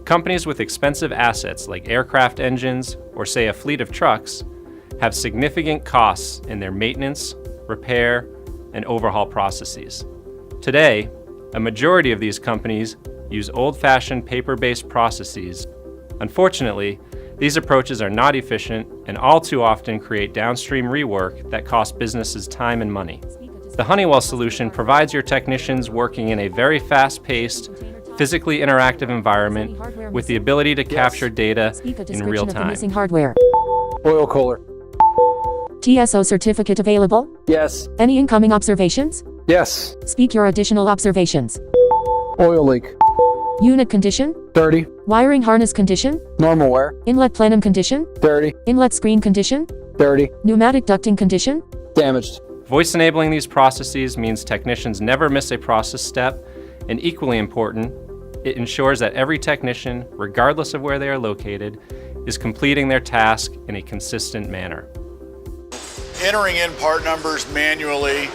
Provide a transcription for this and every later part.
Companies with expensive assets like aircraft engines or, say, a fleet of trucks have significant costs in their maintenance, repair, and overhaul processes. Today, a majority of these companies use old-fashioned paper-based processes. Unfortunately, these approaches are not efficient and all too often create downstream rework that costs businesses time and money. The Honeywell solution provides your technicians working in a very fast-paced, physically interactive environment with the ability to capture data in real time. Oil cooler. TSO certificate available? Yes. Any incoming observations? Yes. Speak your additional observations. Oil leak. Unit condition? Dirty. Wiring harness condition? Normal wear. Inlet plenum condition? Dirty. Inlet screen condition? Dirty. Pneumatic ducting condition? Damaged. Voice enabling these processes means technicians never miss a process step, and equally important, it ensures that every technician, regardless of where they are located, is completing their task in a consistent manner. Entering in part numbers manually,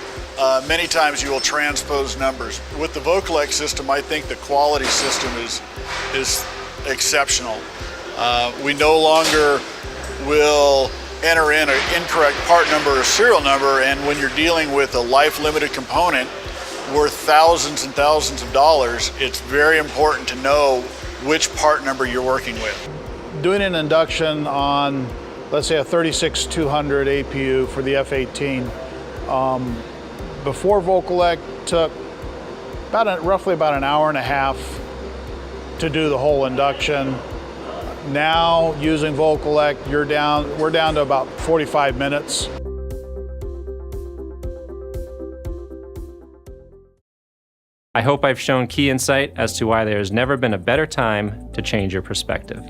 many times you will transpose numbers. With the Vocollect system, I think the quality system is exceptional. We no longer will enter in an incorrect part number or serial number, and when you're dealing with a life-limited component worth thousands and thousands of dollars, it's very important to know which part number you're working with. Doing an induction on, let's say, a 36200 APU for the F-18, before Vocollect took roughly about an hour and a half to do the whole induction. Now, using Vocollect, we're down to about 45 minutes. I hope I've shown key insight as to why there has never been a better time to change your perspective.